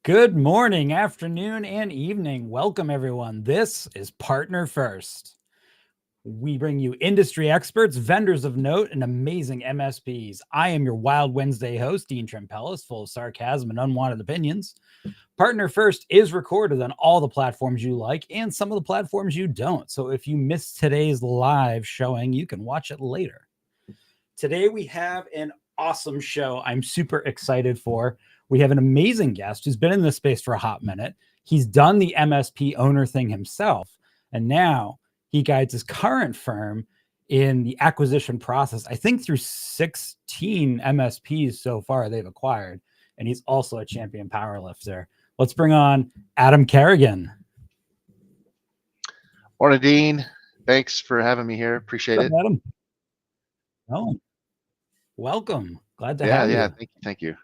Good morning, afternoon, and evening. Welcome, everyone. This is Partner First. We bring you industry experts, vendors of note, and amazing MSPs. I am your Wild Wednesday host, Dean Trempellis, full of sarcasm and unwanted opinions. Partner First is recorded on all the platforms you like and some of the platforms you don't. So if you missed today's live showing, you can watch it later. Today we have an awesome show I'm super excited for. We have an amazing guest who's been in this space for a hot minute. He's done the MSP owner thing himself, and now he guides his current firm in the acquisition process. I think through 16 MSPs so far they've acquired, and he's also a champion powerlifter. Let's bring on Adam Kerrigan. Morning, Dean. Thanks for having me here. Appreciate it. Adam. Oh, welcome. Glad to have you. Yeah. Thank you.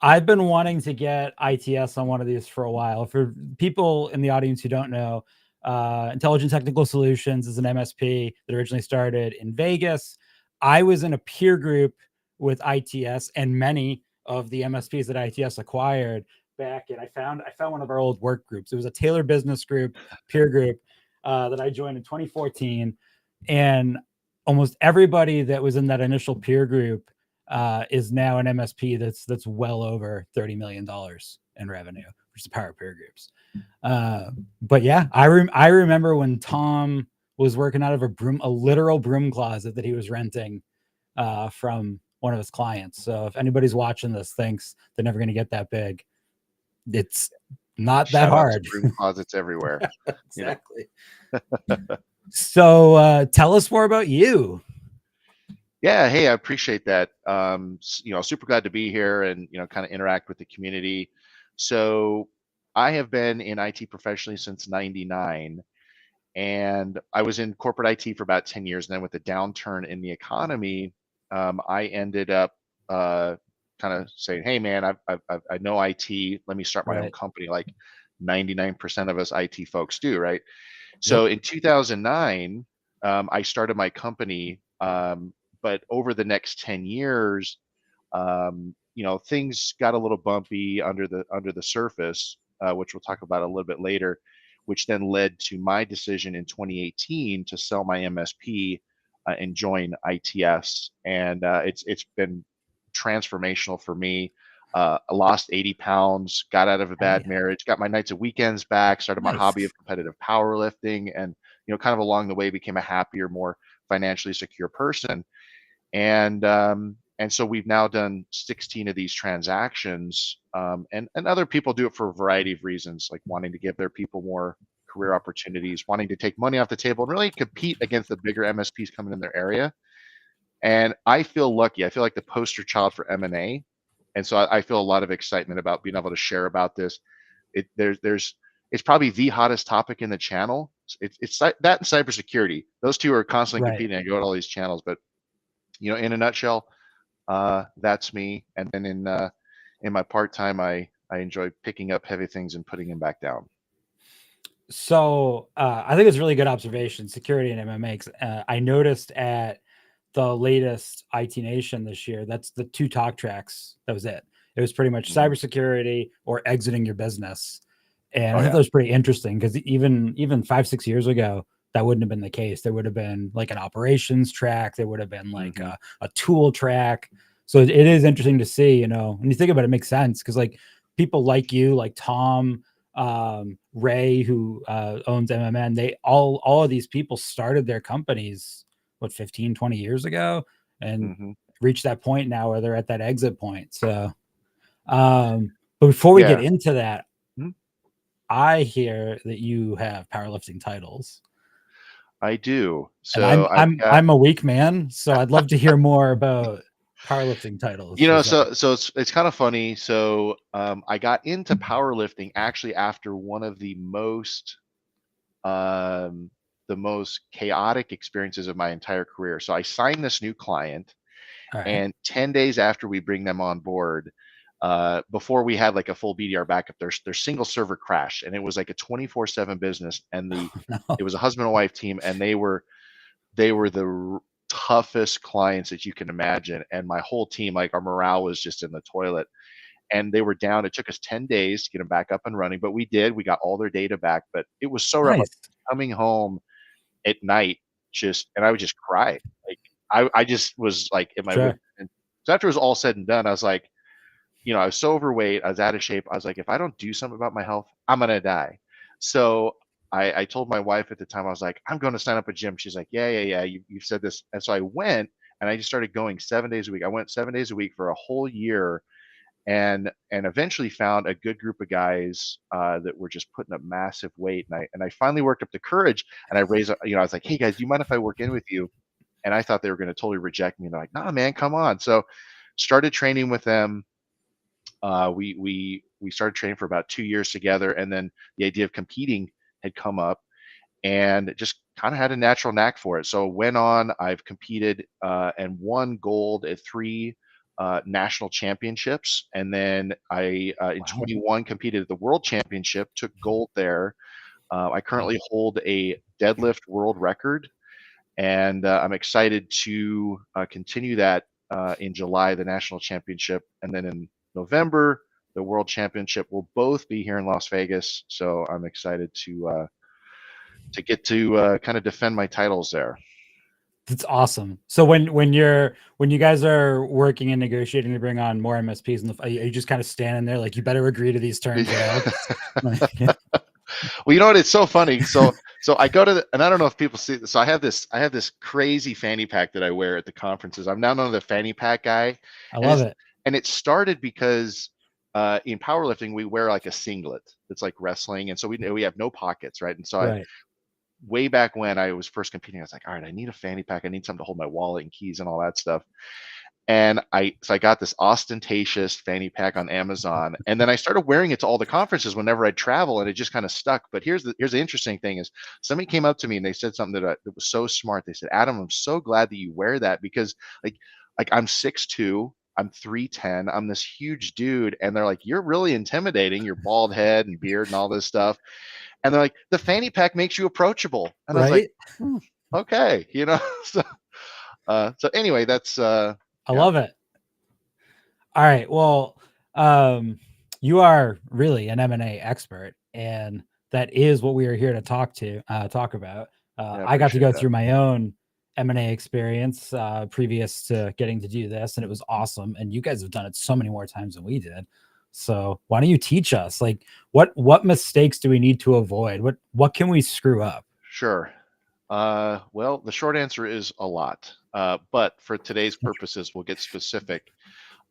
I've been wanting to get ITS on one of these for a while. For people in the audience who don't know, Intelligent Technical Solutions is an MSP that originally started in Vegas. I was in a peer group with ITS and many of the MSPs that ITS acquired back, and I found one of our old work groups. It was a Taylor Business Group peer group that I joined in 2014, and almost everybody that was in that initial peer group is now an MSP that's well over $30 million in revenue, which is the power of peer groups. But yeah, I remember when Tom was working out of a literal broom closet that he was renting from one of his clients. So if anybody's watching this thinks they're never going to get that big, it's not that hard. Broom closets everywhere. Exactly. So tell us more about you. Yeah, hey, I appreciate that. Super glad to be here and kind of interact with the community. So I have been in IT professionally since '99, and I was in corporate IT for about 10 years. And then with the downturn in the economy, I ended up kind of saying, "Hey, man, I know IT. Let me start my own company." Like 99% of us IT folks do, right? So in 2009, I started my company. But over the next 10 years, things got a little bumpy under the surface, which we'll talk about a little bit later, which then led to my decision in 2018 to sell my MSP and join ITS. And it's been transformational for me. I lost 80 pounds, got out of a bad marriage, got my nights and weekends back, started my hobby of competitive powerlifting, and kind of along the way became a happier, more financially secure person. And so we've now done 16 of these transactions, and other people do it for a variety of reasons, like wanting to give their people more career opportunities, wanting to take money off the table and really compete against the bigger MSPs coming in their area. And I feel lucky. I feel like the poster child for M&A. And so I feel a lot of excitement about being able to share about this. It's probably the hottest topic in the channel. It's that and cybersecurity. Those two are constantly competing. I go to all these channels, but in a nutshell, that's me. And then in my part-time, I enjoy picking up heavy things and putting them back down. So I think it's a really good observation, security and MMA. I noticed at the latest IT Nation this year, that's the two talk tracks. That was it. It was pretty much cybersecurity or exiting your business. And I thought that was pretty interesting because even 5-6 years ago, that wouldn't have been the case. There would have been like an operations track. There would have been like a tool track. So it is interesting to see, when you think about it, it makes sense because like people like you, like Tom, Ray, who owns MMN, they all of these people started their companies 15, 20 years ago and reached that point now where they're at that exit point. So but before we get into that, I hear that you have powerlifting titles. I do. So and I'm a weak man, so I'd love to hear more about powerlifting titles. So it's kind of funny. So I got into powerlifting actually after one of the most chaotic experiences of my entire career. So I signed this new client, and 10 days after we bring them on board, before we had like a full BDR backup, their single server crashed, and it was like a 24/7 business, and it was a husband and wife team, and they were the toughest clients that you can imagine, and my whole team, like our morale was just in the toilet. and they were down. It took us 10 days to get them back up and running, but we did. We got all their data back, but it was so rough. Like, Nice. coming home at night, and I would just cry. Like, I just was like, at my wit. Sure. And so after it was all said and done, I was like, I was so overweight, I was out of shape. I was like, if I don't do something about my health, I'm gonna die. So I told my wife at the time, I was like, I'm going to sign up a gym. She's like, yeah, you've said this. And so I went, and I just started going 7 days a week. I went 7 days a week for a whole year, and eventually found a good group of guys that were just putting up massive weight. And I finally worked up the courage, and I raised, I was like, hey guys, do you mind if I work in with you? And I thought they were going to totally reject me. And they're like, nah, man, come on. So started training with them. We started training for about 2 years together, and then the idea of competing had come up, and just kind of had a natural knack for it. So went on. I've competed and won gold at 3 national championships, and then I in Wow. 21 competed at the World Championship, took gold there. I currently Wow. hold a deadlift world record, and I'm excited to continue that in July, the national championship, and then in November, the world championship will both be here in Las Vegas. So I'm excited to get to kind of defend my titles there. That's awesome. So when you guys are working and negotiating to bring on more MSPs, are you just kind of standing there like, you better agree to these terms or else? Well, you know what? It's so funny. So I go to and I don't know if people see this. So I have this crazy fanny pack that I wear at the conferences. I'm now known as the fanny pack guy. I love it. And it started because in powerlifting we wear like a singlet that's like wrestling, and so we have no pockets, right? And so Right. way back when I was first competing, I was like, all right, I need a fanny pack. I need something to hold my wallet and keys and all that stuff. And I got this ostentatious fanny pack on Amazon, and then I started wearing it to all the conferences whenever I'd travel, and it just kind of stuck. But here's the interesting thing is, somebody came up to me and they said something that was so smart. They said, Adam, I'm so glad that you wear that, because like I'm 6'2", I'm 310, I'm this huge dude, and they're like, you're really intimidating, your bald head and beard and all this stuff. And they're like, the fanny pack makes you approachable. And I was like, Right. okay, so anyway, that's I love it. All right. Well, you are really an M&A expert, and that is what we are here to talk about. Yeah, I got to appreciate go that. through my own M&A experience previous to getting to do this, and it was awesome. And you guys have done it so many more times than we did. So why don't you teach us, like, what mistakes do we need to avoid? What can we screw up? Sure. Well, the short answer is a lot. But for today's purposes, we'll get specific.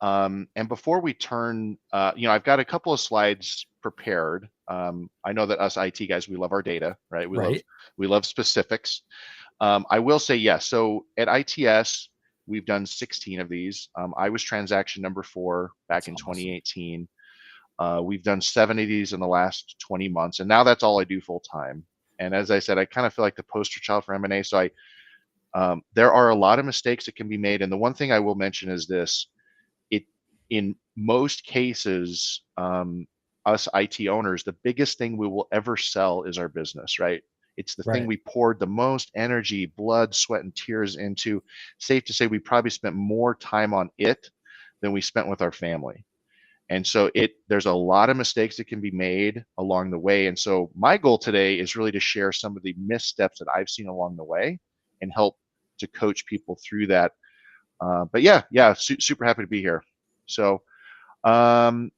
And before we turn, I've got a couple of slides prepared. I know that us IT guys, we love our data, right? We love specifics. I will say yes. So at ITS, we've done 16 of these. I was transaction number 4 back in 2018. We've done 7 of these in the last 20 months, and now that's all I do full time. And as I said, I kind of feel like the poster child for M&A. So there are a lot of mistakes that can be made. And the one thing I will mention is this: in most cases, us IT owners, the biggest thing we will ever sell is our business, right? It's the thing we poured the most energy, blood, sweat, and tears into. Safe to say we probably spent more time on it than we spent with our family. And so there's a lot of mistakes that can be made along the way. And so my goal today is really to share some of the missteps that I've seen along the way and help to coach people through that. But super happy to be here. So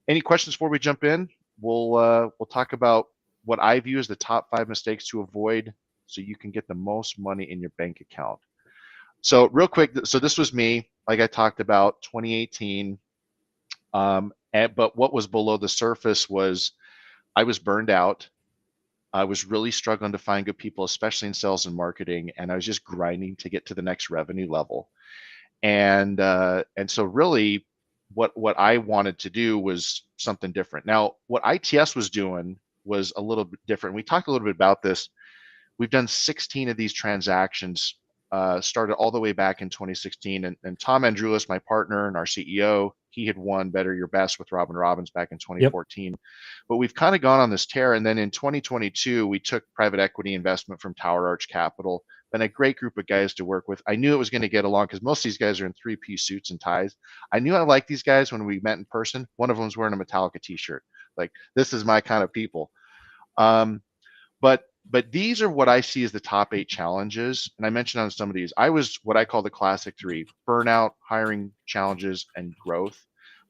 any questions before we jump in? We'll talk about what I view as the top 5 mistakes to avoid so you can get the most money in your bank account. So real quick, so this was me, like I talked about, 2018. But what was below the surface was I was burned out. I was really struggling to find good people, especially in sales and marketing, and I was just grinding to get to the next revenue level. And so really what I wanted to do was something different. Now, what ITS was doing was a little bit different. We talked a little bit about this. We've done 16 of these transactions started all the way back in 2016. And Tom Andrulis, my partner and our CEO, he had won Better Your Best with Robin Robbins back in 2014. Yep. But we've kind of gone on this tear. And then in 2022, we took private equity investment from Tower Arch Capital. Been a great group of guys to work with. I knew it was going to get along because most of these guys are in 3-piece suits and ties. I knew I liked these guys when we met in person. One of them was wearing a Metallica t-shirt. Like, this is my kind of people. But these are what I see as the top 8 challenges. And I mentioned on some of these, I was what I call the classic 3: burnout, hiring challenges, and growth.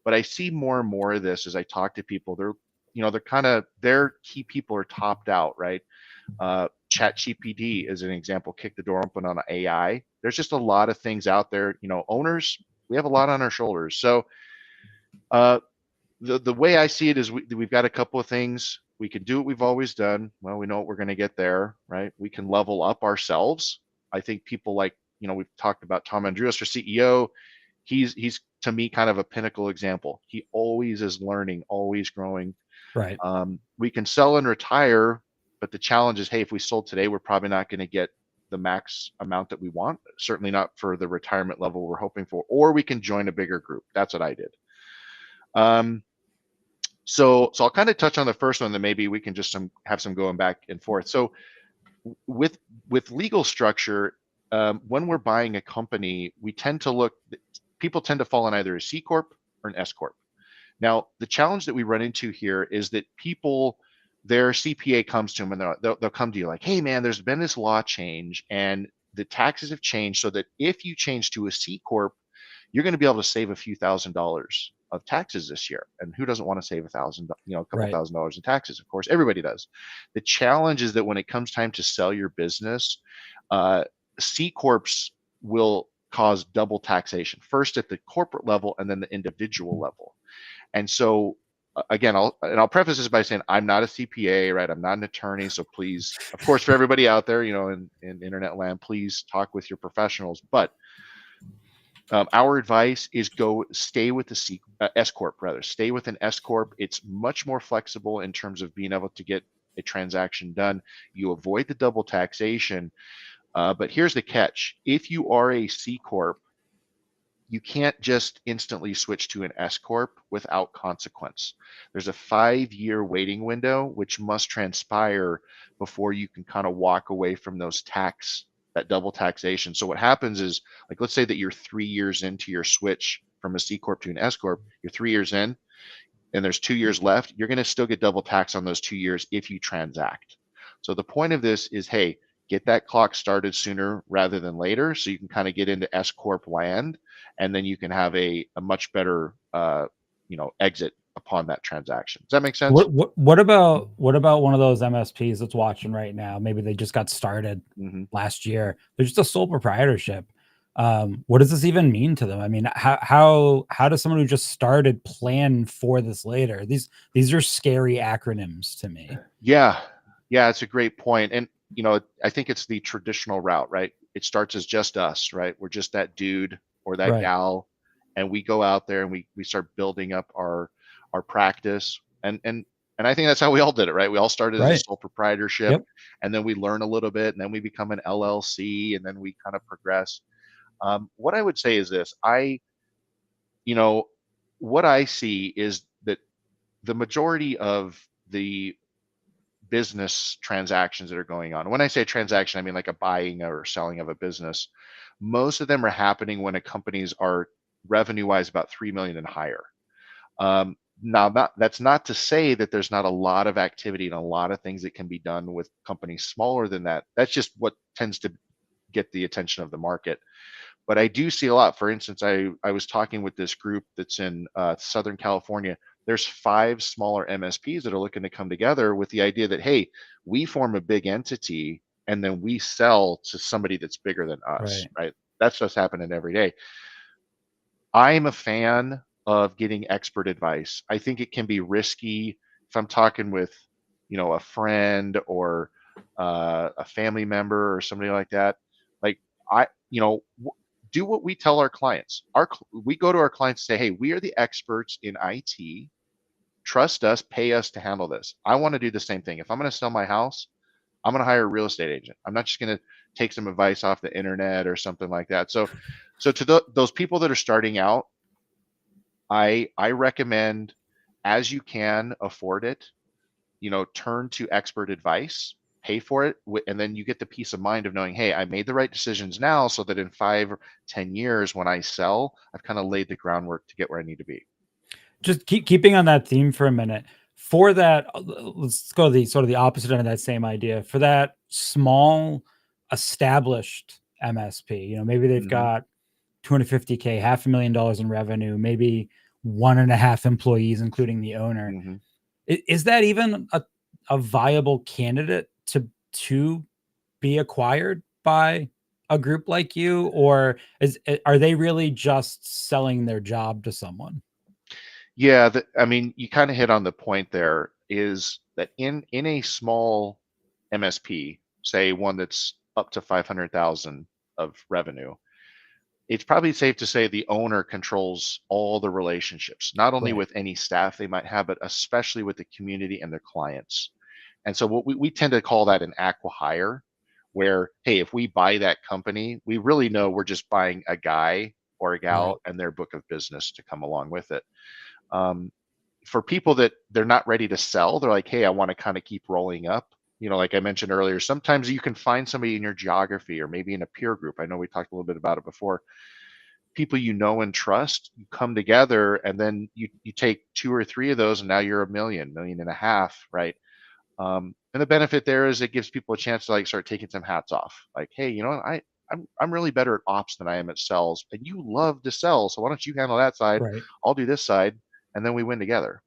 But I see more and more of this as I talk to people. Their key people are topped out, right? ChatGPT is an example, kick the door open on AI. There's just a lot of things out there. Owners, we have a lot on our shoulders. So the way I see it is we've got a couple of things. We can do what we've always done. Well, we know what we're going to get there, right? We can level up ourselves. I think people like, we've talked about Tom Andrulis, our CEO. He's to me kind of a pinnacle example. He always is learning, always growing. Right. We can sell and retire, but the challenge is, hey, if we sold today, we're probably not going to get the max amount that we want. Certainly not for the retirement level we're hoping for. Or we can join a bigger group. That's what I did. So I'll kind of touch on the first one, then maybe we can just have some going back and forth. So with legal structure, when we're buying a company, people tend to fall in either a C Corp or an S Corp. Now, the challenge that we run into here is that their CPA comes to them and they'll come to you like, hey man, there's been this law change and the taxes have changed so that if you change to a C Corp, you're going to be able to save a few $1,000s of taxes this year. And who doesn't want to save a couple $1,000s in taxes? Of course, everybody does. The challenge is that when it comes time to sell your business, C Corps will cause double taxation, first at the corporate level and then the individual level. And so again, I'll preface this by saying I'm not a CPA, right? I'm not an attorney. So please, of course, for everybody out there, in internet land, please talk with your professionals. But our advice is stay with the S Corp, rather. Stay with an S Corp. It's much more flexible in terms of being able to get a transaction done. You avoid the double taxation. But here's the catch. If you are a C Corp, you can't just instantly switch to an S Corp without consequence. There's a 5-year waiting window, which must transpire before you can kind of walk away from that double taxation. So what happens is, like, let's say that you're 3 years into your switch from a C Corp to an S Corp, you're 3 years in and there's 2 years left, you're going to still get double tax on those 2 years if you transact. So the point of this is, hey, get that clock started sooner rather than later so you can kind of get into S Corp land, and then you can have a much better exit upon that transaction. Does that make sense? What about one of those MSPs that's watching right now? Maybe they just got started last year. They're just a sole proprietorship. What does this even mean to them? I mean, how does someone who just started plan for this later? These are scary acronyms to me. Yeah, it's a great point. And I think it's the traditional route, right? It starts as just us, right? We're just that dude or that gal, and we go out there and we start building up our practice. And I think that's how we all did it, right? We all started as a sole proprietorship, and then we learn a little bit, and then we become an LLC, and then we kind of progress. What I would say is this: what I see is that the majority of the business transactions that are going on. When I say transaction, I mean like a buying or selling of a business. Most of them are happening when companies are revenue-wise about 3 million and higher. Now, that's not to say that there's not a lot of activity and a lot of things that can be done with companies smaller than that. That's just what tends to get the attention of the market. But I do see a lot. For instance, I was talking with this group that's in Southern California. There's 5 smaller MSPs that are looking to come together with the idea that, hey, we form a big entity and then we sell to somebody that's bigger than us, right? That's what's happening every day. I'm a fan of getting expert advice. I think it can be risky if I'm talking with, a friend or a family member or somebody like that. Like do what we tell our clients. We go to our clients and say, hey, we are the experts in IT. Trust us, pay us to handle this. I want to do the same thing. If I'm going to sell my house, I'm going to hire a real estate agent. I'm not just going to take some advice off the internet or something like that. So to those people that are starting out, I recommend, as you can afford it, turn to expert advice, pay for it, and then you get the peace of mind of knowing, hey, I made the right decisions now, so that in 5 or 10 years when I sell, I've kind of laid the groundwork to get where I need to be. Just keeping on that theme for a minute. For that, let's go the sort of the opposite end of that same idea. For that small, established MSP, maybe they've got 250K, $500,000 in revenue, maybe 1.5 employees, including the owner. Is that even a viable candidate to be acquired by a group like you, or are they really just selling their job to someone? Yeah, I mean, you kind of hit on the point there, is that in a small MSP, say one that's up to 500,000 of revenue, it's probably safe to say the owner controls all the relationships, not only Right. with any staff they might have, but especially with the community and their clients. And so what we tend to call that an acqui-hire, where, hey, if we buy that company, we really know we're just buying a guy or a gal Right. and their book of business to come along with it. For people that they're not ready to sell, they're like, hey, I want to kind of keep rolling up. Like I mentioned earlier, sometimes you can find somebody in your geography or maybe in a peer group. I know we talked a little bit about it before. People you know and trust, you come together, and then you take 2 or 3 of those, and now you're $1 million, $1.5 million, right? And the benefit there is it gives people a chance to like start taking some hats off. Like, hey, I'm really better at ops than I am at sales, and you love to sell, so why don't you handle that side? Right. I'll do this side, and then we win together.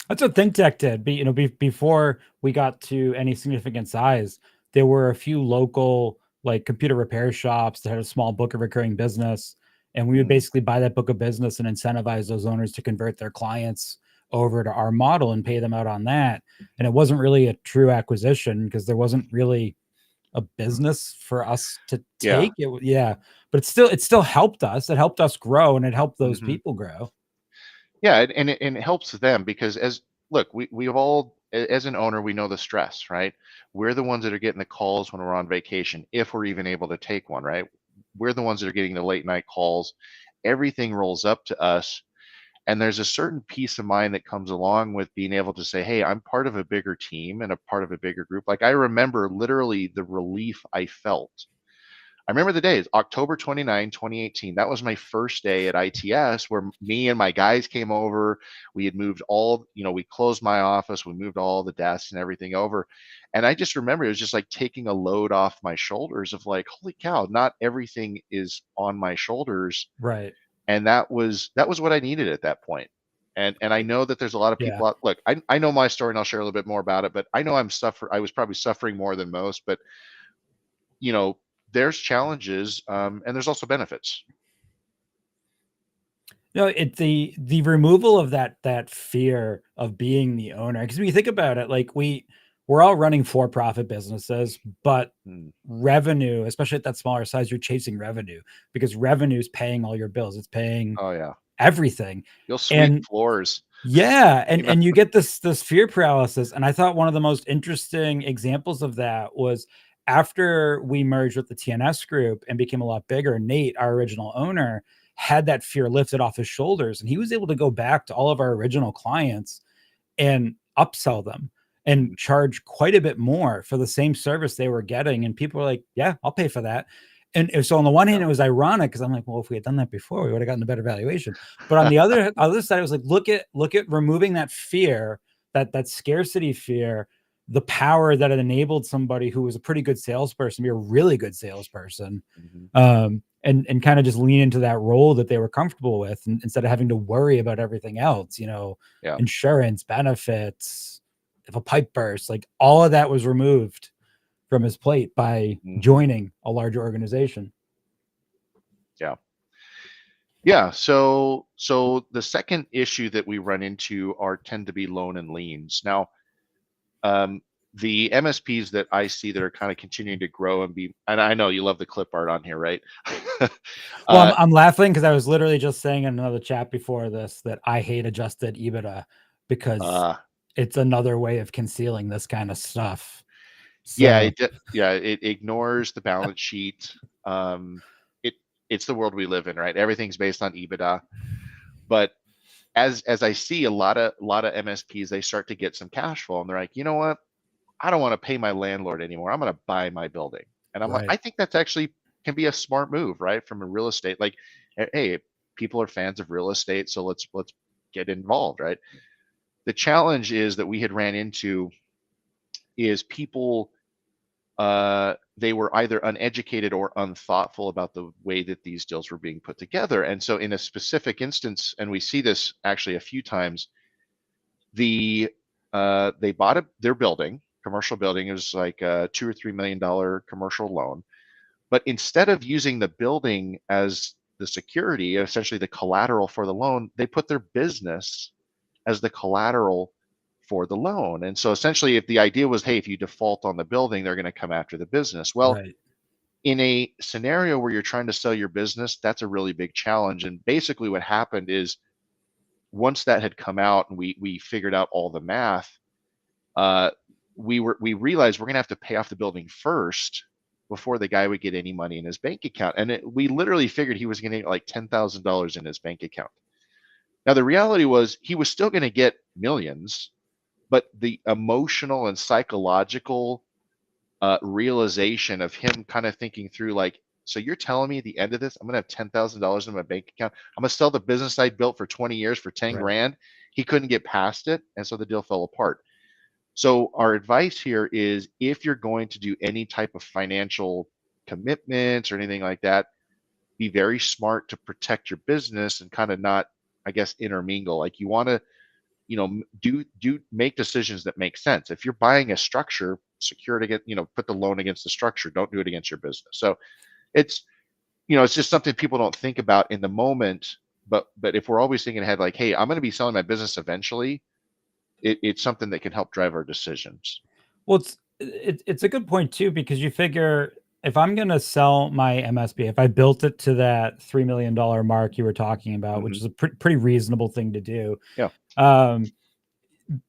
That's what ThinkTech did. Before we got to any significant size, there were a few local like computer repair shops that had a small book of recurring business, and we would basically buy that book of business and incentivize those owners to convert their clients over to our model and pay them out on that. And it wasn't really a true acquisition because there wasn't really a business for us to Yeah. take. Yeah, but it still helped us. It helped us grow, and it helped those hmm people grow. Yeah, and it helps them because, as look, we have all, as an owner, we know the stress, right? We're the ones that are getting the calls when we're on vacation, if we're even able to take one, right? We're the ones that are getting the late night calls. Everything rolls up to us. And there's a certain peace of mind that comes along with being able to say, hey, I'm part of a bigger team and a part of a bigger group. Like, I remember literally the relief I felt. I remember the days, October 29, 2018. That was my first day at ITS, where me and my guys came over. We had moved we closed my office, we moved all the desks and everything over. And I just remember it was just like taking a load off my shoulders of like, holy cow, not everything is on my shoulders. Right. And that was what I needed at that point. And I know that there's a lot of Yeah. people out. Look, I know my story, and I'll share a little bit more about it. But I know I was probably suffering more than most. But you know, there's challenges, and there's also benefits. No, the removal of that fear of being the owner. Because when you think about it, like we're all running for-profit businesses, but Mm. revenue, especially at that smaller size, you're chasing revenue because revenue is paying all your bills. It's paying Oh yeah, everything. you'll sweep And floors. yeah, You know. and you get this fear paralysis. And I thought one of the most interesting examples of that was after we merged with the TNS group and became a lot bigger. Nate, our original owner, had that fear lifted off his shoulders, and he was able to go back to all of our original clients and upsell them and charge quite a bit more for the same service they were getting. And people were like, "Yeah, I'll pay for that." And so on the one hand, Yeah. it was ironic because I'm like, well, if we had done that before, we would have gotten a better valuation. But on the other side, it was like, look at removing that fear, that scarcity fear, the power that it enabled somebody who was a pretty good salesperson to be a really good salesperson, Mhm. and kind of just lean into that role that they were comfortable with, instead of having to worry about everything else. Yeah. Insurance, benefits, if a pipe bursts, like all of that was removed from his plate by Mhm. joining a larger organization. Yeah. Yeah. So the second issue that we run into tend to be loan and liens. Now, um, the MSPs that I see that are kind of continuing to grow and I know you love the clip art on here, right? Well, uh, I'm laughing because I was literally just saying in another chat before this that I hate adjusted EBITDA because uh, it's another way of concealing this kind of stuff. So It ignores the balance sheet. Um, it it's the world we live in, right? Everything's based on EBITDA. But as I see a lot of MSPs, they start to get some cash flow, and they're like, you know what? I don't want to pay my landlord anymore. I'm going to buy my building. And I'm like, I right, think that's actually can be a smart move, right? From a real estate, like, hey, people are fans of real estate, so let's get involved, right? The challenge is that we had ran into is people they were either uneducated or unthoughtful about the way that these deals were being put together. And so in a specific instance, and we see this actually a few times, they bought their building, commercial building. It was like a $2 or $3 million commercial loan, but instead of using the building as the security, essentially the collateral for the loan, they put their business as the collateral for the loan. And so essentially, if the idea was, hey, if you default on the building, they're going to come after the business. Well, right, in a scenario where you're trying to sell your business, that's a really big challenge. And basically, what happened is once that had come out and we figured out all the math, uh, we realized we're going to have to pay off the building first before the guy would get any money in his bank account. And we literally figured he was going to get like $10,000 in his bank account. Now the reality was he was still going to get millions, but the emotional and psychological realization of him kind of thinking through, like, so you're telling me at the end of this, I'm gonna have $10,000 in my bank account. I'm gonna sell the business I built for 20 years for 10 right. grand. He couldn't get past it, and so the deal fell apart. So our advice here is, if you're going to do any type of financial commitments or anything like that, be very smart to protect your business and kind of not, I guess, intermingle. Like, you want to, do make decisions that make sense. If you're buying a structure, secure it against, put the loan against the structure. Don't do it against your business. So it's, it's just something people don't think about in the moment. But if we're always thinking ahead, like, hey, I'm going to be selling my business eventually, it's something that can help drive our decisions. Well, it's a good point too, because you figure if I'm going to sell my MSP, if I built it to that $3 million mark you were talking about, which Hmm. is a pretty reasonable thing to do, Yeah. um,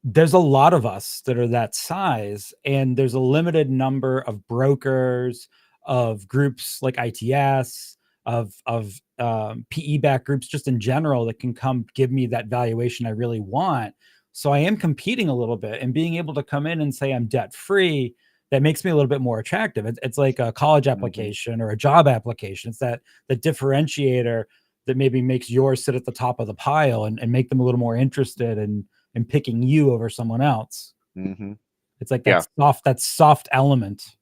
there's a lot of us that are that size, and there's a limited number of brokers, of groups like ITS, of PE back groups just in general that can come give me that valuation I really want. So I am competing a little bit, and being able to come in and say I'm debt free, that makes me a little bit more attractive. It's like a college Hmm. application or a job application. It's that the differentiator that maybe makes yours sit at the top of the pile, and make them a little more interested and picking you over someone else. Hmm. It's like Yeah. that soft element.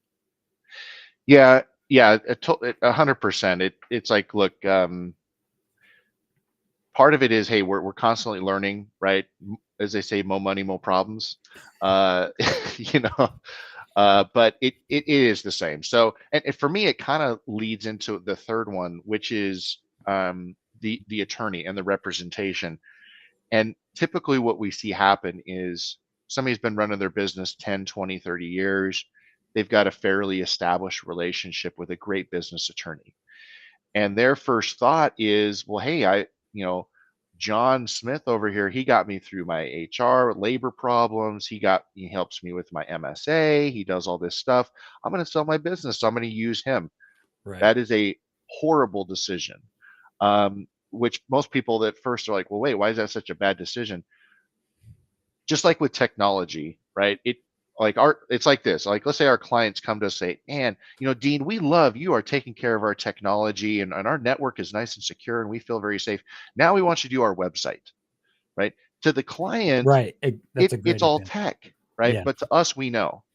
Yeah. Yeah. 100%. It's like, look, part of it is, hey, we're constantly learning, right? As they say, more money, more problems. Uh, you know, but it is the same. So, and for me, it kind of leads into the third one, which is the attorney and the representation. And typically, what we see happen is somebody's been running their business 10, 20, 30 years. They've got a fairly established relationship with a great business attorney, and their first thought is, well, hey, John Smith over here, he got me through my HR labor problems. He helps me with my MSA. He does all this stuff. I'm going to sell my business, so I'm going to use him. Right. That is a horrible decision. Which most people at first are like, well, wait, why is that such a bad decision? Just like with technology, right? It's like this. Like, let's say our clients come to us, say, and Dean, we love you are taking care of our technology, and our network is nice and secure and we feel very safe. Now we want you to do our website, right? To the client, Right. That's a it's great all example. tech, right? Yeah. But to us, we know.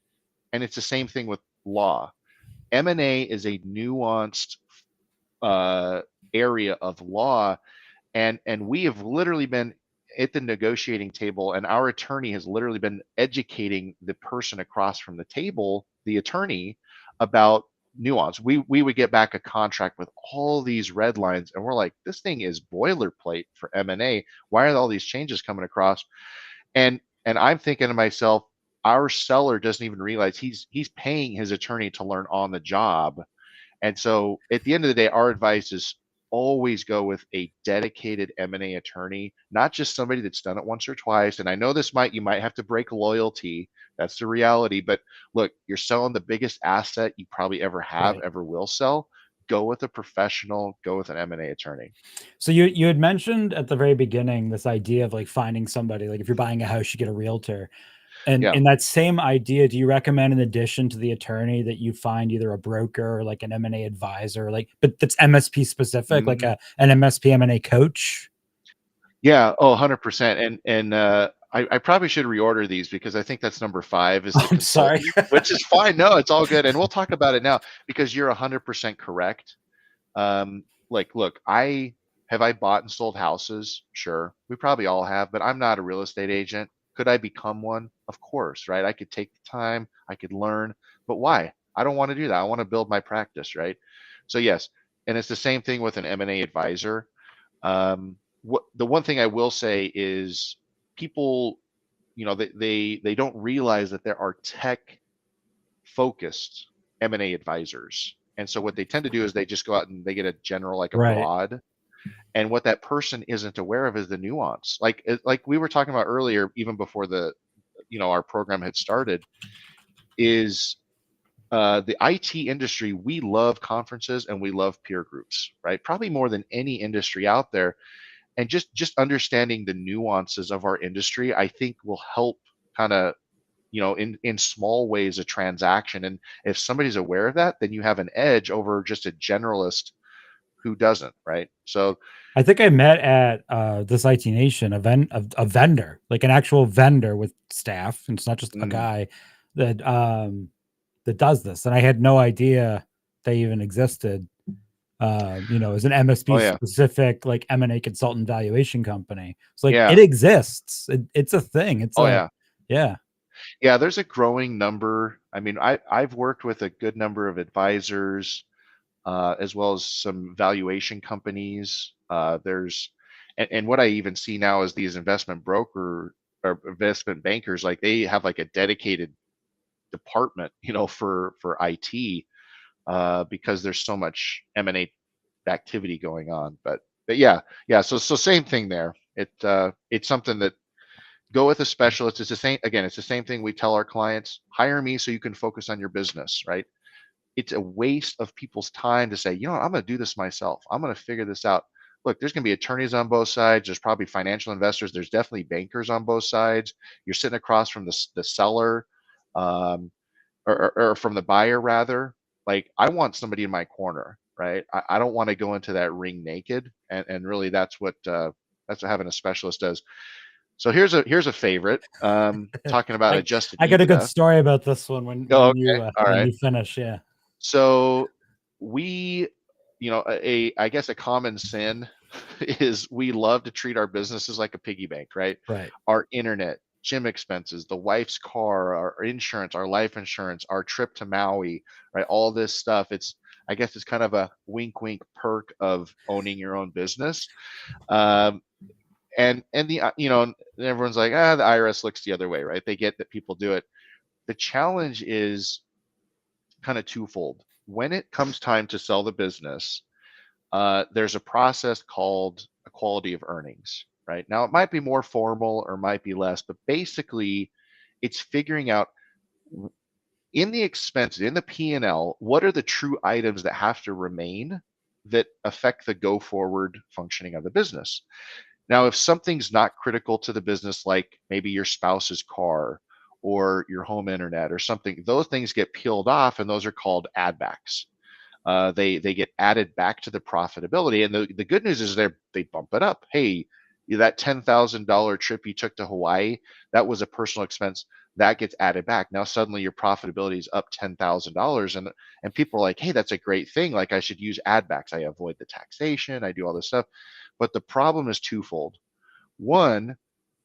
And it's the same thing with law. M&A is a nuanced uh, area of law, and we have literally been at the negotiating table, and our attorney has literally been educating the person across from the table, the attorney, about nuance. We would get back a contract with all these red lines, and we're like, this thing is boilerplate for M&A. Why are all these changes coming across? And I'm thinking to myself, our seller doesn't even realize he's paying his attorney to learn on the job. And so at the end of the day, our advice is always go with a dedicated M&A attorney, not just somebody that's done it once or twice. And I know you might have to break loyalty. That's the reality. But look, you're selling the biggest asset you probably ever have, Right. ever will sell. Go with a professional, go with an M&A attorney. So you had mentioned at the very beginning this idea of like finding somebody, like if you're buying a house, you get a realtor. And Yeah. in that same idea, do you recommend in addition to the attorney that you find either a broker or like an M&A advisor, like but that's MSP specific, like Mhm. an MSP M&A coach? Yeah. Oh, 100%. I probably should reorder these because I think that's number 5 is the I'm sorry. consultant, which is fine. No, it's all good. And we'll talk about it now because you're 100% correct. Like, look, I bought and sold houses? Sure. We probably all have, but I'm not a real estate agent. Could I become one? Of course, right? I could take the time, I could learn, but why? I don't want to do that. I want to build my practice, right? So yes, and it's the same thing with an M&A advisor. What the one thing I will say is people, they don't realize that there are tech focused M&A advisors. And so what they tend to do is they just go out and they get a general, like a Right. broad. And what that person isn't aware of is the nuance. Like we were talking about earlier, even before our program had started, is the IT industry. We love conferences and we love peer groups, right? Probably more than any industry out there. And just understanding the nuances of our industry, I think will help kind of in small ways a transaction. And if somebody's aware of that, then you have an edge over just a generalist who doesn't, right? So I think I met at this IT Nation event a vendor, like an actual vendor with staff, and it's not just a mm, guy that that does this. And I had no idea they even existed. As an oh MSP yeah, specific like M&A consultant valuation company. It's like it yeah, exists. It's a thing. It's oh a yeah, yeah, yeah. There's a growing number. I mean, I've worked with a good number of advisors, as well as some valuation companies. And what I even see now is these investment broker or investment bankers, like they have like a dedicated department, for IT, because there's so much M&A activity going on. But yeah, yeah. So same thing there. It's something that go with a specialist. It's the same again. It's the same thing we tell our clients: hire me so you can focus on your business, right? It's a waste of people's time to say, I'm going to do this myself. I'm going to figure this out. Look, there's going to be attorneys on both sides. There's probably financial investors. There's definitely bankers on both sides. You're sitting across from the seller, um, or from the buyer rather. Like I want somebody in my corner, right? I don't want to go into that ring naked, and really that's what having a specialist does. So here's a favorite. Talking about I adjusted I got a good EBITDA. story about this one Oh, when okay, all when right. you finish. Yeah, So we, I guess a common sin is we love to treat our businesses like a piggy bank, right? right. Our internet, gym expenses, the wife's car, our insurance, our life insurance, our trip to Maui, right? All this stuff. I guess it's kind of a wink, wink perk of owning your own business. Um, and everyone's like, the IRS looks the other way, right? They get that people do it. The challenge is kind of twofold. When it comes time to sell the business, there's a process called equality of earnings, right? Now, it might be more formal or might be less, but basically, it's figuring out in the expenses, in the P&L, what are the true items that have to remain that affect the go forward functioning of the business. Now, if something's not critical to the business, like maybe your spouse's car or your home internet or something, those things get peeled off, and those are called add backs. They get added back to the profitability, and the good news is they bump it up. Hey, that $10,000 trip you took to Hawaii, that was a personal expense that gets added back. Now suddenly your profitability is up $10,000, and people are like, hey, that's a great thing. Like I should use add backs. I avoid the taxation. I do all this stuff. But the problem is twofold. One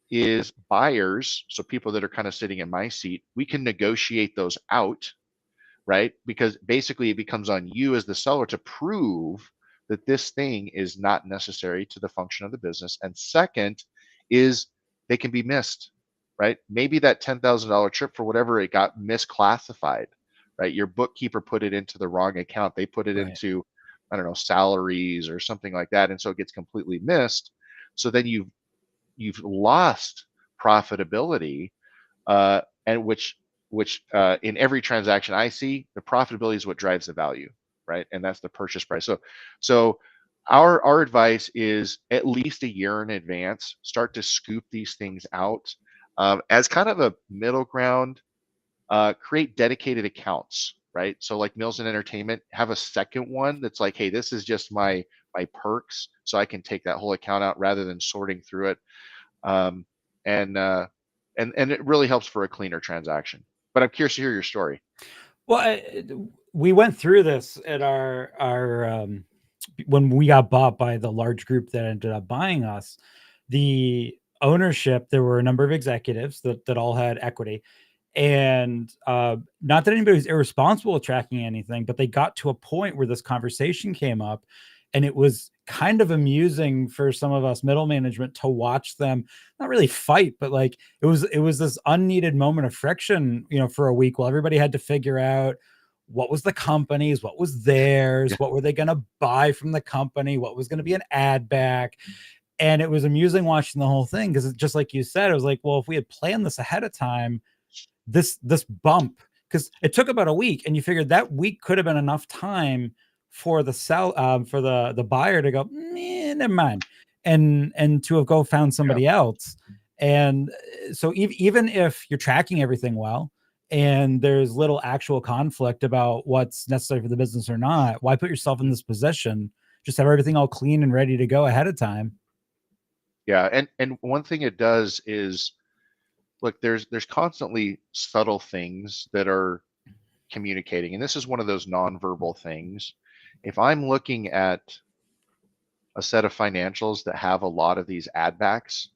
is buyers, so people that are kind of sitting in my seat, we can negotiate those out, right? Because basically it becomes on you as the seller to prove that this thing is not necessary to the function of the business. And second is they can be missed, right? Maybe that $10,000 trip, for whatever, it got misclassified, right? Your bookkeeper put it into the wrong account. They put it Right. into I don't know, salaries or something like that, and so it gets completely missed. So then you've lost profitability, and which in every transaction I see, the profitability is what drives the value, right? And that's the purchase price. So our advice is at least a year in advance, start to scoop these things out as kind of a middle ground. Create dedicated accounts, right? So like meals and entertainment, have a second one that's like, hey, this is just my perks, so I can take that whole account out rather than sorting through it. Um, and and it really helps for a cleaner transaction. But I'm curious to hear your story. Well, we went through this at our when we got bought by the large group that ended up buying us. The ownership, there were a number of executives that all had equity, and not that anybody was irresponsible with tracking anything, but they got to a point where this conversation came up, and it was kind of amusing for some of us middle management to watch them not really fight, but like it was this unneeded moment of friction, for a week while everybody had to figure out what was the company's, what was theirs, Yeah, what were they going to buy from the company, what was going to be an ad back. And it was amusing watching the whole thing because, just like you said, it was like, well, if we had planned this ahead of time, this bump, because it took about a week, and you figured that week could have been enough time for the buyer to go, never mind, and to have go found yeah, somebody else. And so even if you're tracking everything well and there's little actual conflict about what's necessary for the business or not, why put yourself in this position? Just have everything all clean and ready to go ahead of time. yeah. And one thing it does is, look, there's constantly subtle things that are communicating, and this is one of those nonverbal things. If I'm looking at a set of financials that have a lot of these ad backs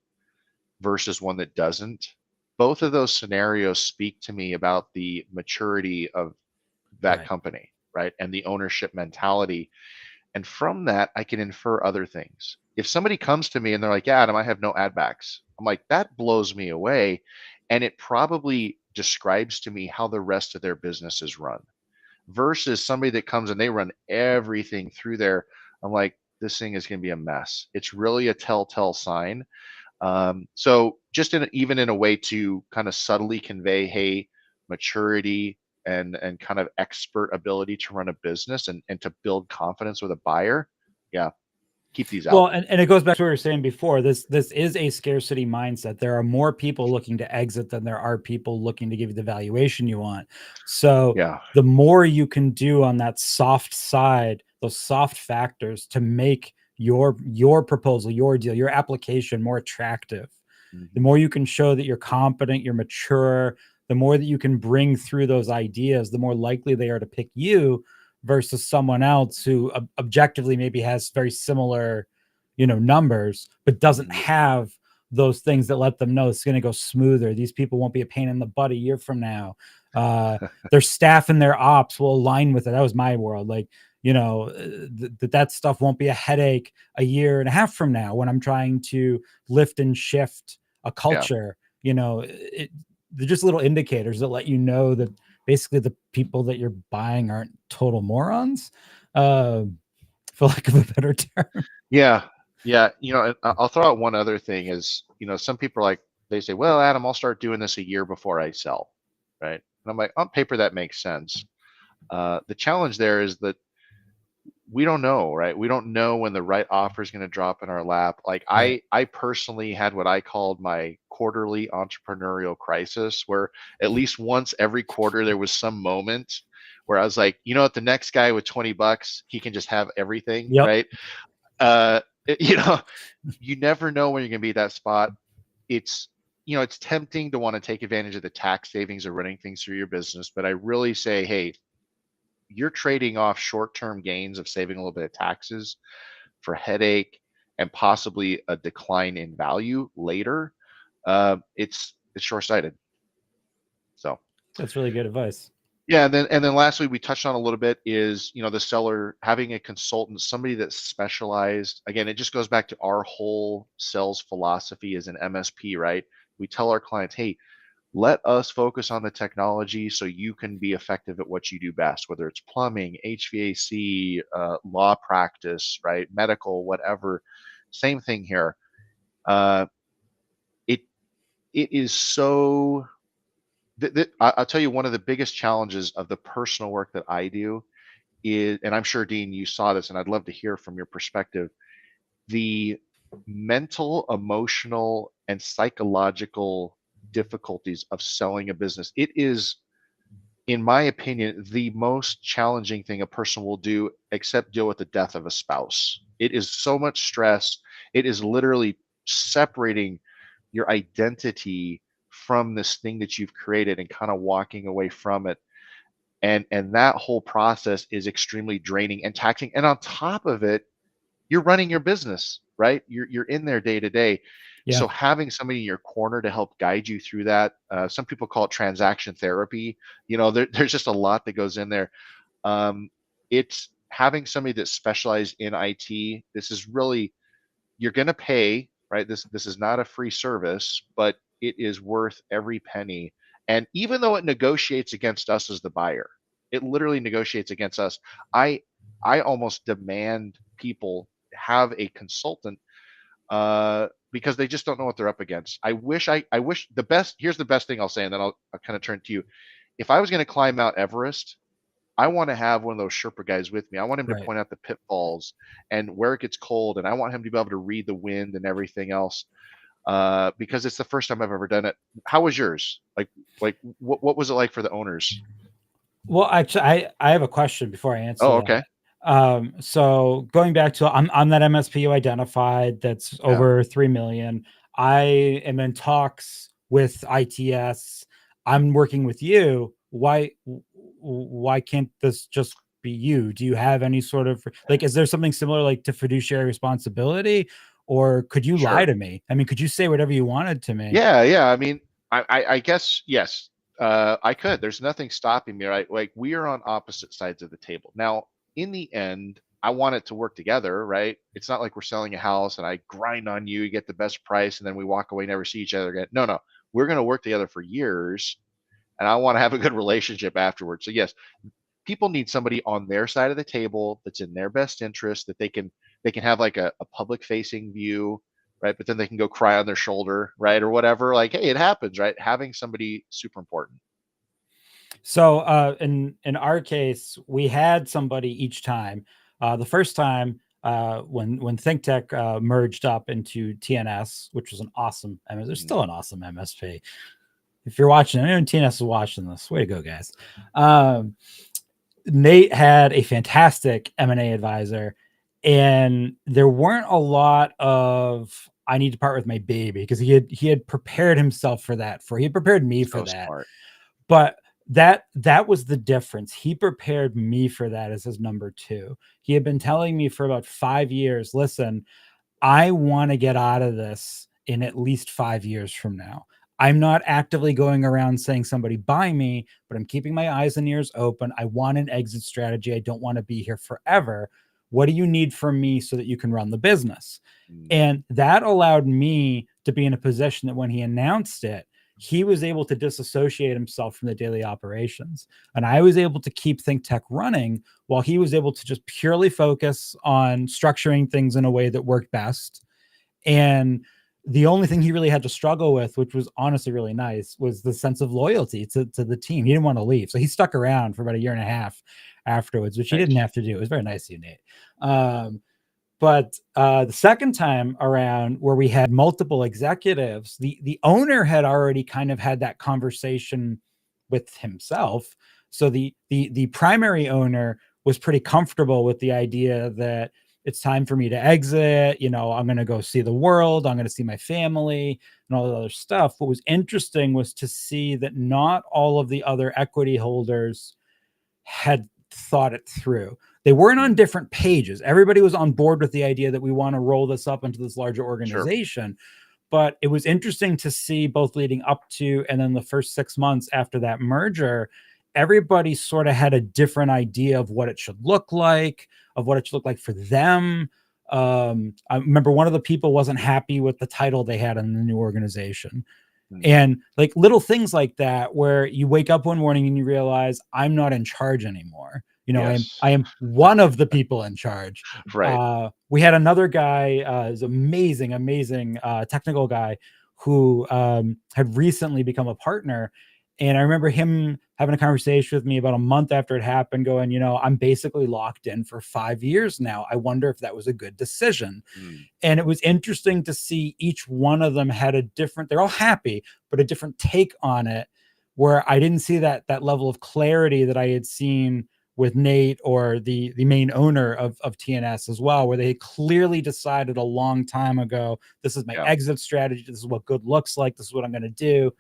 versus one that doesn't, both of those scenarios speak to me about the maturity of that Right. company, right? And the ownership mentality. And from that, I can infer other things. If somebody comes to me and they're like, yeah, Adam, I have no ad backs, I'm like, that blows me away. And it probably describes to me how the rest of their business is run versus somebody that comes and they run everything through there. I'm like, this thing is going to be a mess. It's really a telltale sign. So just even in a way to kind of subtly convey, hey, maturity and kind of expert ability to run a business and to build confidence with a buyer. Yeah, keep these Well, out. and it goes back to what we were saying before. This is a scarcity mindset. There are more people looking to exit than there are people looking to give you the valuation you want. So Yeah, the more you can do on that soft side, those soft factors to make your proposal, your deal, your application more attractive, the hmm, more you can show that you're competent, you're mature, the more that you can bring through those ideas, the more likely they are to pick you versus someone else who objectively maybe has very similar, numbers, but doesn't hmm, have those things that let them know it's going to go smoother. These people won't be a pain in the butt a year from now. Their staff and their ops will align with it. That was my world. Like, that stuff won't be a headache a year and a half from now when I'm trying to lift and shift a yeah, culture. They're just little indicators that let you know that basically the people that you're buying aren't total morons, uh, for lack of a better term. yeah, yeah. I'll throw out one other thing is, some people are like, they say, well, Adam, I'll start doing this a year before I sell, right? And I'm like, on paper, that makes sense. The challenge there is that we don't know, right? We don't know when the right offer is going to drop in our lap. Like Right. I personally had what I called my quarterly entrepreneurial crisis, where at least once every quarter there was some moment where I was like, what, the next guy with $20, he can just have everything, Yep. right? Uh, it- you know, you never know when you're going to be at that spot. It's it's tempting to want to take advantage of the tax savings of running things through your business, but I really say, hey, you're trading off short-term gains of saving a little bit of taxes for headache and possibly a decline in value later. It's short-sighted. So That's really good advice. yeah, and then lastly, we touched on a little bit is the seller having a consultant, somebody that's specialized. Again, it just goes back to our whole sales philosophy as an MSP, right? We tell our clients, hey, Let us focus on the technology so you can be effective at what you do best, whether it's plumbing, HVAC, law practice, right, medical, whatever. Same thing here. Uh, it it is so. I'll tell you, one of the biggest challenges of the personal work that I do is, and I'm sure Dean, you saw this, and I'd love to hear from your perspective, the mental, emotional, and psychological difficulties of selling a business. It is, in my opinion, the most challenging thing a person will do except deal with the death of a spouse. It is so much stress. It is literally separating your identity from this thing that you've created and kind of walking away from it. And that whole process is extremely draining and taxing. And on top of it, you're running your business, right? You're in there day to day. Yeah. So having somebody in your corner to help guide you through that, some people call it transaction therapy. There's just a lot that goes in there. It's having somebody that's specialized in IT. This is really, you're going to pay, right? This is not a free service, but it is worth every penny. And even though it negotiates against us as the buyer, it literally negotiates against us. I almost demand people have a consultant because they just don't know what they're up against. I wish the best. Here's the best thing I'll say, and then I'll kind of turn to you. If I was going to climb Mount Everest, I want to have one of those Sherpa guys with me. I want him to Right. point out the pitfalls and where it gets cold, and I want him to be able to read the wind and everything else. Because it's the first time I've ever done it. How was yours? Like what was it like for the owners? Well, actually, I have a question before I answer Oh, that. okay. So going back to I'm that MSP you identified that's Yeah, over 3 million. I am in talks with ITS. I'm working with you. Why can't this just be you? Do you have any sort of like is there something similar like to fiduciary responsibility? Or could you lie sure. to me? I mean, could you say whatever you wanted to me? Yeah, yeah. I mean, I guess yes. I could. There's nothing stopping me, right? Like we are on opposite sides of the table. Now, in the end, I want it to work together, right? It's not like we're selling a house and I grind on you, you get the best price, and then we walk away, never see each other again. No, no. We're going to work together for years, and I want to have a good relationship afterwards. So yes, people need somebody on their side of the table that's in their best interest, that they can have like a public facing view, right? But then they can go cry on their shoulder, right? Or whatever. Like, hey, it happens, right? Having somebody super important. So in our case, we had somebody each time. The first time when ThinkTech merged up into TNS, which was an awesome MS, there's Mhm. still an awesome MSP. If you're watching, anyone TNS is watching this, way to go, guys. Um, Nate had a fantastic M&A advisor, and there weren't a lot of I need to part with my baby because he had prepared himself for that. He had prepared me for So that, smart. but that was the difference. He prepared me for that as his number two. He had been telling me for about 5 years, listen, I want to get out of this in at least 5 years from now. I'm not actively going around saying somebody buy me, but I'm keeping my eyes and ears open. I want an exit strategy. I don't want to be here forever. What do you need from me so that you can run the business? Mm, And that allowed me to be in a position that when he announced it, he was able to disassociate himself from the daily operations. And I was able to keep ThinkTech running while he was able to just purely focus on structuring things in a way that worked best. And the only thing he really had to struggle with, which was honestly really nice, was the sense of loyalty to the team. He didn't want to leave. So he stuck around for about a year and a half afterwards, which he didn't nice. have to do. It was very nice of you, Nate. But the second time around, where we had multiple executives, the owner had already kind of had that conversation with himself. So the primary owner was pretty comfortable with the idea that it's time for me to exit. I'm going to go see the world. I'm going to see my family and all that other stuff. What was interesting was to see that not all of the other equity holders had thought it through. They weren't on Mm, different pages. Everybody was on board with the idea that we want to roll this up into this larger sure. organization. But it was interesting to see both leading up to and then the first 6 months after that merger, everybody sort of had a different idea of what it should look like, of what it should look like for them. I remember one of the people wasn't happy with the title they had in the new organization. Mm. And like little things like that, where you wake up one morning and you realize I'm not in charge anymore. Yes. I am one of the people in charge. Right. We had another guy, is amazing, amazing technical guy who had recently become a partner. And I remember him having a conversation with me about a month after it happened, going, I'm basically locked in for 5 years now. I wonder if that was a good decision. Mm. And it was interesting to see each one of them had a different, they're all happy, but a different take on it, where I didn't see that level of clarity that I had seen with Nate or the main owner of TNS as well, where they clearly decided a long time ago, this is my Yeah. exit strategy, this is what good looks like, this is what I'm going to do.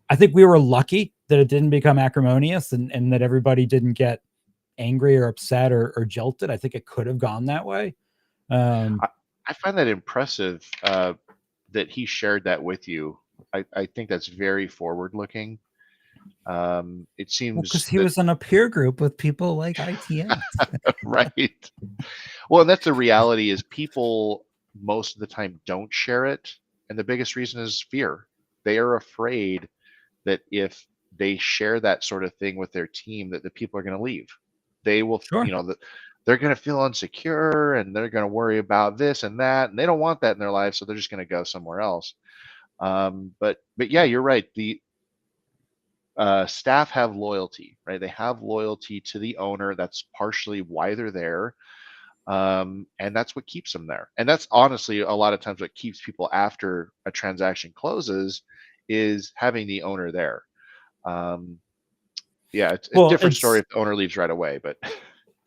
I think we were lucky that it didn't become acrimonious, and that everybody didn't get angry or upset or jilted. I think it could have gone that way. I, I find that impressive, that he shared that with you. I think that's very forward looking. It Well, because seems he that was in a peer group with people like ITS. right. Well, and that's the reality is people most of the time don't share it. And the biggest reason is fear. They are afraid that if they share that sort of thing with their team, that the people are going to leave. They will, Sure. that they're going to feel insecure and they're going to worry about this and that. And they don't want that in their life. So they're just going to go somewhere else. But yeah, you're right. The staff have loyalty, right? They have loyalty to the owner. That's partially why they're there. And that's what keeps them there. And that's honestly a lot of times what keeps people after a transaction closes is having the owner there. Um, yeah, it's a Well, different story if the owner leaves right away, but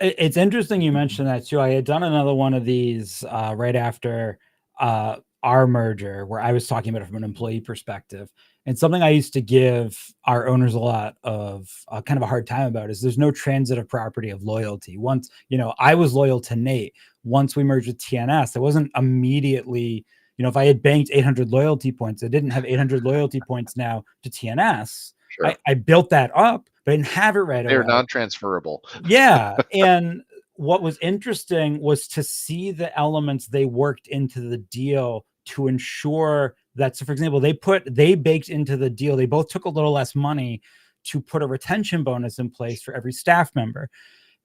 it's interesting you mentioned that too. I had done another one of these right after our merger, where I was talking about it from an employee perspective. And something I used to give our owners a lot of kind of a hard time about is there's no transitive property of loyalty. Once, I was loyal to Nate. Once we merged with TNS, I wasn't immediately, if I had banked 800 loyalty points, I didn't have 800 loyalty points now to TNS. sure. I built that up, but I didn't have it right They're away. non-transferable. Yeah, and what was interesting was to see the elements they worked into the deal to ensure that, so for example, they baked into the deal, they both took a little less money to put a retention bonus in place for every staff member.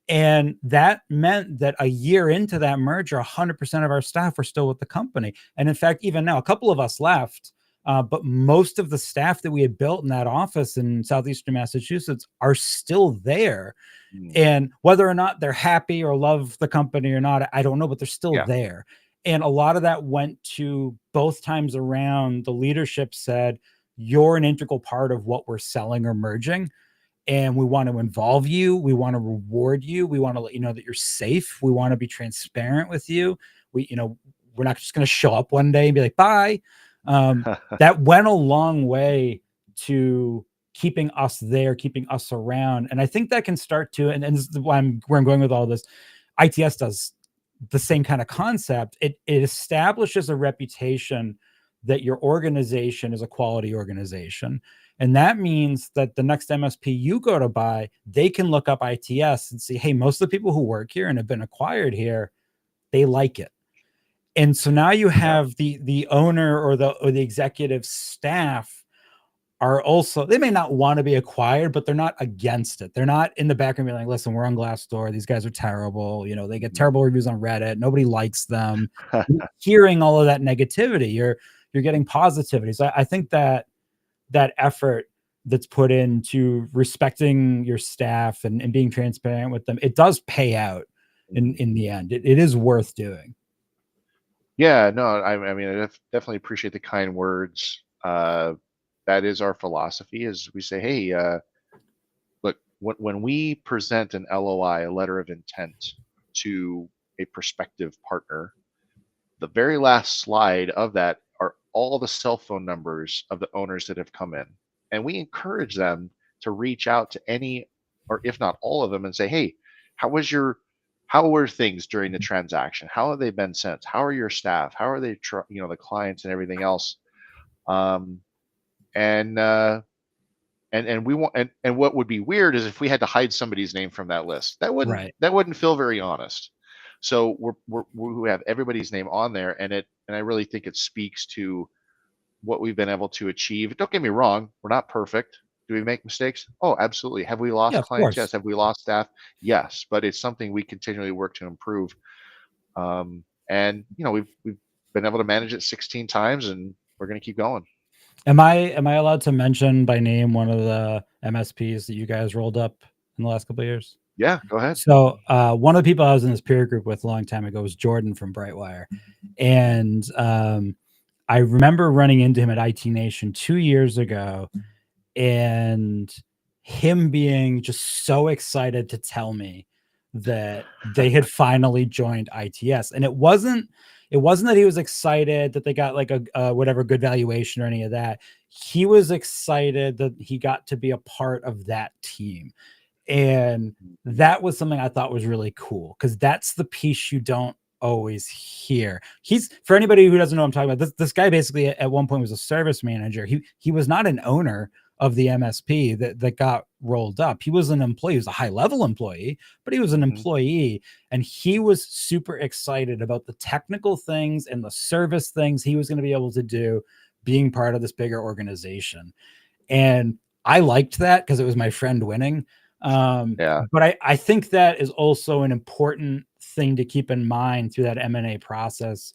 And that meant that a year into that merger, 100% of our staff were still with the company. And in fact, even now, a couple of us left, but most of the staff that we had built in that office in southeastern Massachusetts are still there. Mm, And whether or not they're happy or love the company or not, I don't know, but they're still yeah. there. And a lot of that went to both times around. The leadership said, you're an integral part of what we're selling or merging. And we want to involve you. We want to reward you. We want to let you know that you're safe. We want to be transparent with you. We're not just going to show up one day and be like, bye. That went a long way to keeping us there, keeping us around. And I think that can start to, and this is where I'm going with all this. ITS does the same kind of concept. It establishes a reputation that your organization is a quality organization. And that means that the next MSP you go to buy, they can look up ITS and see, hey, most of the people who work here and have been acquired here, they like it. And so now you Yeah. have the owner or the executive staff are also, they may not want to be acquired, but they're not against it. They're not in the background being like, listen, we're on Glassdoor. These guys are terrible. They get Mhm. terrible reviews on Reddit. Nobody likes them. You're hearing all of that negativity. You're getting positivity. So I think that effort that's put into respecting your staff and being transparent with them, it does pay out in the end. It is worth doing. Yeah, no, I mean, I definitely appreciate the kind words. That is our philosophy is we say, hey, look, when we present an LOI, a letter of intent to a prospective partner, the very last slide of that are all the cell phone numbers of the owners that have come in. And we encourage them to reach out to any, or if not all of them, and say, hey, how was your, how were things during the transaction? How have they been since? How are your staff? How are they, the clients and everything else? Um, and we want, and what would be weird is if we had to hide somebody's name from that list. Right. That wouldn't feel very honest. So we have everybody's name on there, and I really think it speaks to what we've been able to achieve. Don't get me wrong, we're not perfect. Do we make mistakes? Oh, absolutely. Have we Yeah, lost of clients? Yes. course. Have we lost staff? Yes. But it's something we continually work to improve. And we've been able to manage it 16 times, and we're going to keep going. Am I allowed to mention by name one of the MSPs that you guys rolled up in the last couple of years? Yeah, go ahead. So one of the people I was in this peer group with a long time ago was Jordan from Brightwire, and I remember running into him at IT Nation 2 years ago, and him being just so excited to tell me that they had finally joined ITS. And it wasn't that he was excited that they got like a whatever good valuation or any of that. He was excited that he got to be a part of that team. And that was something I thought was really cool, because that's the piece you don't always hear. He's, for anybody who doesn't know what I'm talking about, this guy basically at one point was a service manager. He was not an owner of the MSP that got rolled up. He was an employee. He was a high level employee, but he was an employee, and he was super excited about the technical things and the service things he was going to be able to do being part of this bigger organization. And I liked that because it was my friend winning. Yeah. But I think that is also an important thing to keep in mind through that M&A process.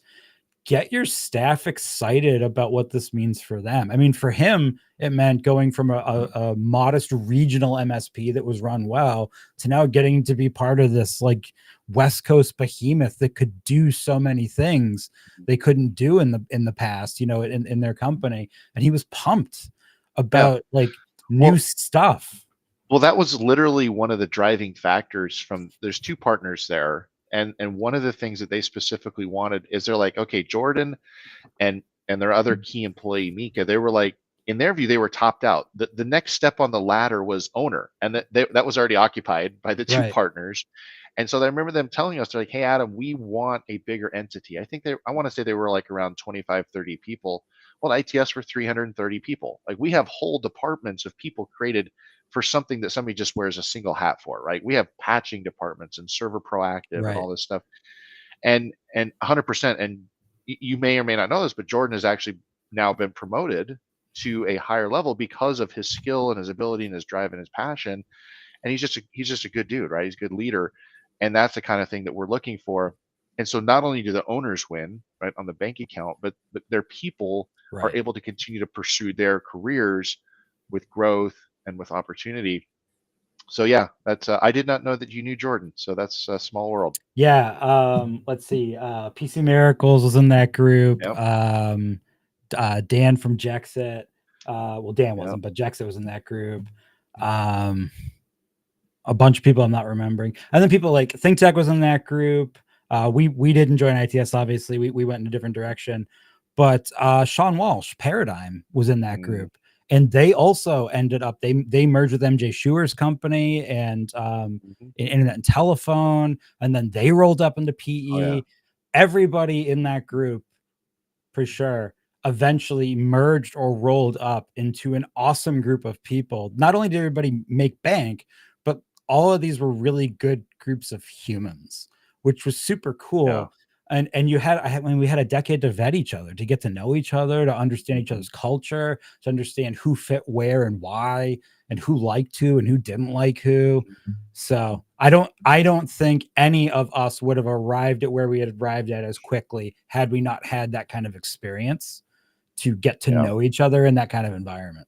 Get your staff excited about what this means for them. I mean, for him, it meant going from a modest regional MSP that was run well to now getting to be part of this like West Coast behemoth that could do so many things they couldn't do in the past, in their company. And he was pumped Yeah. about like new Well, stuff. well, that was literally one of the driving factors. From there's two partners there, and one of the things that they specifically wanted is they're like, okay, Jordan and their other key employee Mika, they were like, in their view, they were topped out. The next step on the ladder was owner, and that was already occupied by the two Right. partners. And so I remember them telling us, they're like, hey, Adam, we want a bigger entity. I want to say they were like around 25, 30 people. Well, ITS were 330 people. Like, we have whole departments of people created for something that somebody just wears a single hat for, right? We have patching departments and server proactive and Right. all this stuff. And 100%. And you may or may not know this, but Jordan has actually now been promoted to a higher level because of his skill and his ability and his drive and his passion. And he's just a good dude, right? He's a good leader, and that's the kind of thing that we're looking for. And so not only do the owners win, right, on the bank account, but their people are Right. able to continue to pursue their careers with growth and with opportunity. So yeah, that's I did not know that you knew Jordan. So that's a small world. Yeah. Let's see. PC Miracles was in that group. Yep. Dan from Jexit. Well, Dan Yep. wasn't, but Jexit was in that group. A bunch of people I'm not remembering. And then people like ThinkTech was in that group. We didn't join ITS, obviously. We went in a different direction. But Sean Walsh, Paradigm, was in that Mm, group. And they also ended up, they merged with MJ Schuer's company and mhm. Internet and Telephone. And then they rolled up into Oh yeah. PE. Everybody in that group, for sure, eventually merged or rolled up into an awesome group of people. Not only did everybody make bank, but all of these were really good groups of humans, which was super Yeah. cool. And we had a decade to vet each other, to get to know each other, to understand each Mhm. other's culture, to understand who fit where and why, and who liked who and who didn't like who. So I don't think any of us would have arrived at where we had arrived at as quickly had we not had that kind of experience to get to Yeah. know each other in that kind of environment.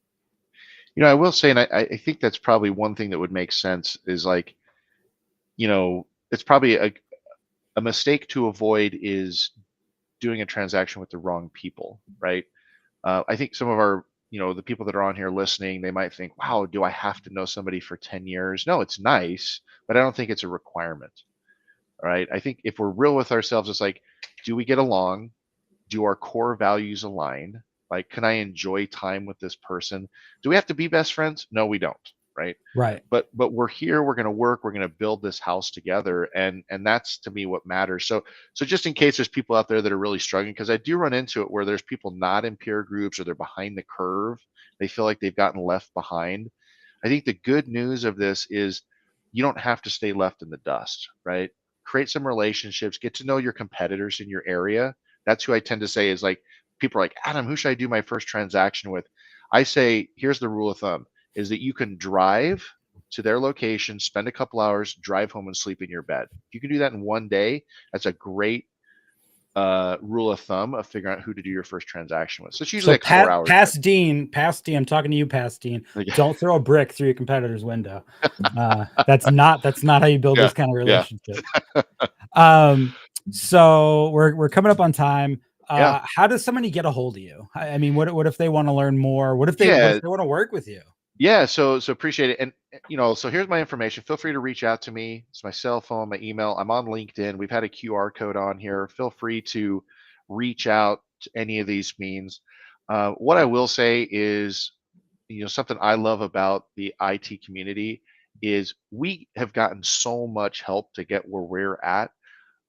I will say, and I think that's probably one thing that would make sense is like, it's probably a mistake to avoid is doing a transaction with the wrong people, right? I think some of our, the people that are on here listening, they might think, wow, do I have to know somebody for 10 years? No, it's nice, but I don't think it's a requirement. All right. I think if we're real with ourselves, it's like, do we get along? Do our core values align? Like, can I enjoy time with this person? Do we have to be best friends? No, we don't, right? Right. But we're here, we're going to work, we're going to build this house together, and that's to me what matters. So just in case there's people out there that are really struggling, because I do run into it where there's people not in peer groups or they're behind the curve, they feel like they've gotten left behind. I think the good news of this is you don't have to stay left in the dust, right? Create some relationships, get to know your competitors in your area. That's who I tend to say is like people are like, Adam, who should I do my first transaction with? I say, here's the rule of thumb: is that you can drive to their location, spend a couple hours, drive home, and sleep in your bed. If you can do that in one day, that's a great rule of thumb of figuring out who to do your first transaction with. So it's usually So like 4 hours. past Dean, I'm talking to you, past Dean. Don't throw a brick through your competitor's window. That's not how you build this kind of relationship. So we're coming up on time. How does somebody get a hold of you? I mean, what if they want to learn more? What if they want to work with you? Yeah, so appreciate it. And so here's my information. Feel free to reach out to me. It's my cell phone, my email. I'm on LinkedIn. We've had a QR code on here. Feel free to reach out to any of these means. What I will say is, something I love about the IT community is we have gotten so much help to get where we're at.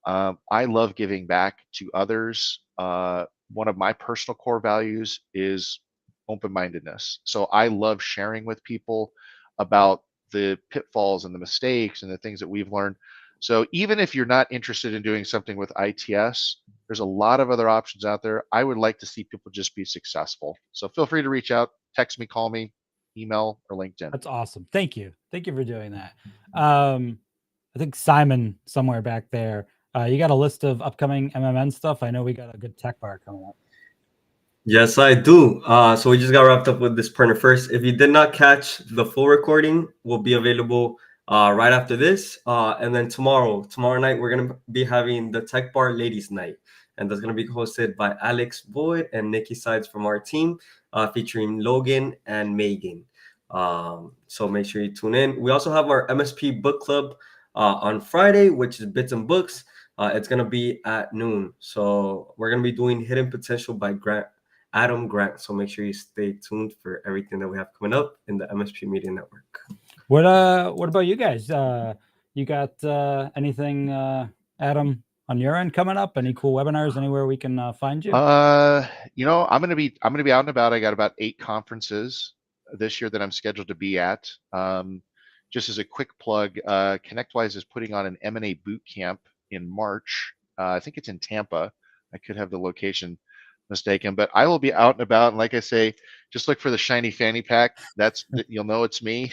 I love giving back to others. One of my personal core values is open-mindedness. So I love sharing with people about the pitfalls and the mistakes and the things that we've learned. So even if you're not interested in doing something with ITS, there's a lot of other options out there. I would like to see people just be successful. So feel free to reach out, text me, call me, email, or LinkedIn. That's awesome. Thank you for doing that. I think Simon somewhere back there. You got a list of upcoming MMN stuff? I know we got a good tech bar coming up. Yes, I do. So we just got wrapped up with this printer first. If you did not catch the full recording, will be available right after this. And then tomorrow night, we're going to be having the Tech Bar Ladies Night. And that's going to be hosted by Alex Boyd and Nikki Sides from our team, featuring Logan and Megan. So make sure you tune in. We also have our MSP book club on Friday, which is Bits and Books. It's going to be at noon. So we're going to be doing Hidden Potential by Adam Grant. So make sure you stay tuned for everything that we have coming up in the MSP Media Network. What about you guys? You got anything, Adam, on your end coming up? Any cool webinars anywhere we can find you? I'm gonna be out and about. I got about 8 conferences this year that I'm scheduled to be at. Just as a quick plug, ConnectWise is putting on an M&A boot camp in March. I think it's in Tampa. I could have the location mistaken, but I will be out and about. And like I say, just look for the shiny fanny pack. You'll know it's me.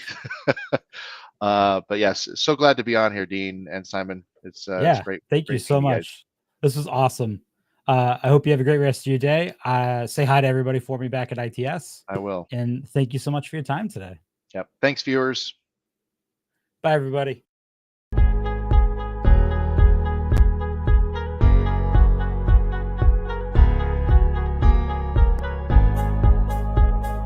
But yes, so glad to be on here, Dean and Simon. It's great. Thank you so much. This was awesome. I hope you have a great rest of your day. Say hi to everybody for me back at ITS. I will. And thank you so much for your time today. Yep. Thanks, viewers. Bye, everybody.